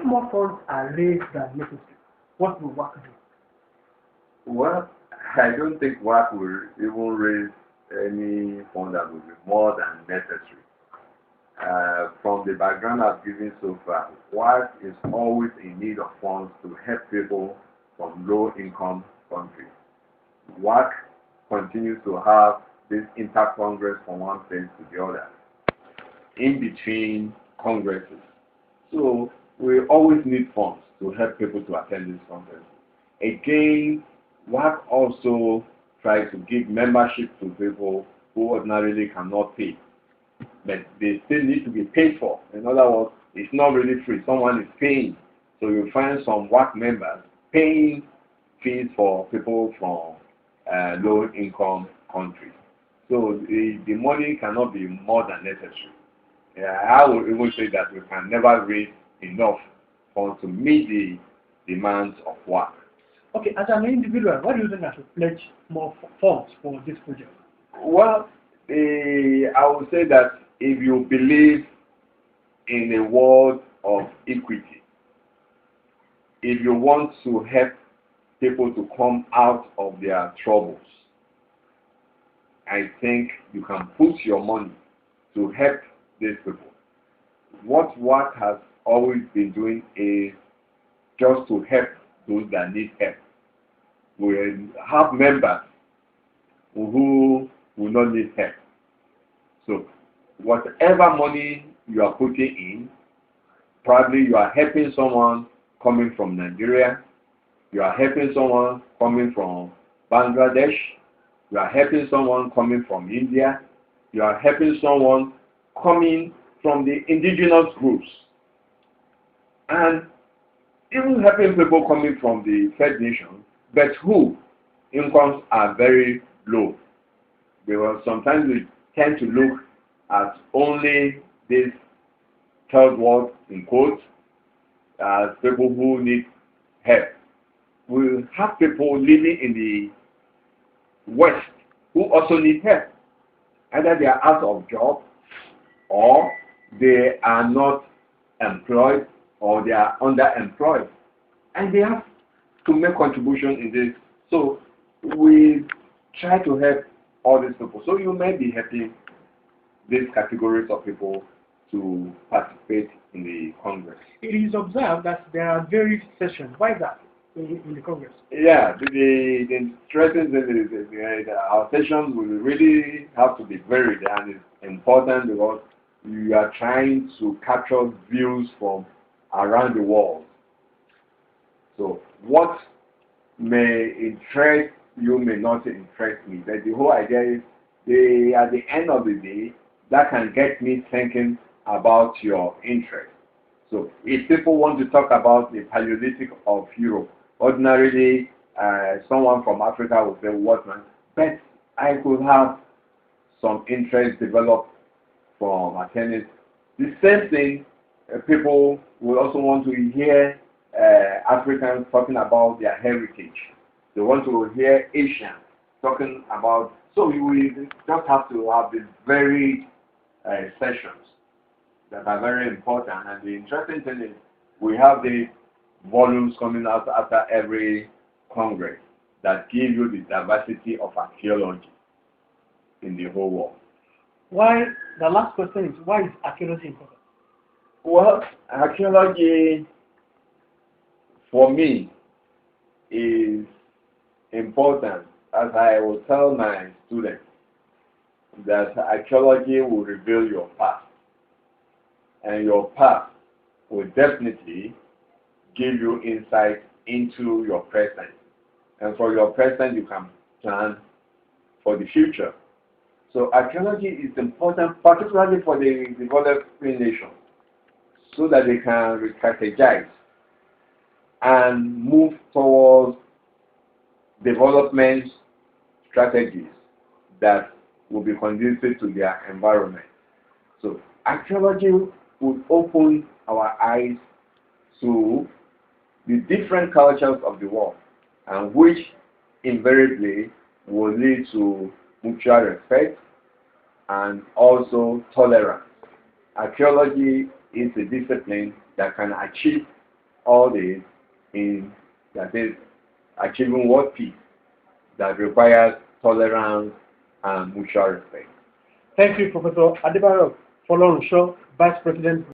more funds are raised than necessary, what will work do? Well, I don't think WAC will even raise any fund that will be more than necessary. From the background I've given so far, WAC is always in need of funds to help people from low-income countries. WAC continues to have this inter-congress from one place to the other, in between congresses. So we always need funds to help people to attend these congresses. Again, WAC also tries to give membership to people who ordinarily cannot pay, but they still need to be paid for. In other words, it's not really free. Someone is paying. So you find some WAC members paying fees for people from low-income countries. So the money cannot be more than necessary. I would even say that we can never raise enough funds to meet the demands of WAC. Okay, as an individual, what do you think I should pledge more funds for this project? Well, I would say that if you believe in a world of equity, if you want to help people to come out of their troubles, I think you can put your money to help these people. What WAC has always been doing is just to help those that need help. We have members who will not need help. So whatever money you are putting in, probably you are helping someone coming from Nigeria, you are helping someone coming from Bangladesh, you are helping someone coming from India, you are helping someone coming from the indigenous groups, and even helping people coming from the Third Nation, but who incomes are very low. Because sometimes we tend to look at only this third world, in quotes, as people who need help. We have people living in the West who also need help. Either they are out of job, or they are not employed, or they are underemployed, and they have to make contribution in this. So we try to help all these people. So you may be helping these categories of people to participate in the Congress. It is observed that there are various sessions. Why is that in the Congress? Yeah, the interesting thing is our sessions will really have to be varied, and it's important because you are trying to capture views from around the world. So what may interest you may not interest me, but the whole idea is at the end of the day, that can get me thinking about your interest. So if people want to talk about the Paleolithic of Europe, ordinarily someone from Africa would say, what man? But I could have some interest developed from attending. The same thing, people will also want to hear Africans talking about their heritage. They want to hear Asians talking about, so we just have to have these varied sessions that are very important. And the interesting thing is we have the volumes coming out after every Congress that give you the diversity of archaeology in the whole world. The last question is, why is archaeology important? Well, archaeology, for me, is important, as I will tell my students, that archaeology will reveal your past. And your past will definitely give you insight into your present. And for your present, you can plan for the future. So archaeology is important, particularly for the developing nations, so that they can re-strategize and move towards development strategies that will be conducive to their environment. So archaeology would open our eyes to the different cultures of the world, and which invariably will lead to mutual respect and also tolerance. Archaeology is a discipline that can achieve all this in that is achieving world peace that requires tolerance and mutual respect. Thank you, Professor Adebayo Folorunsho, Vice President.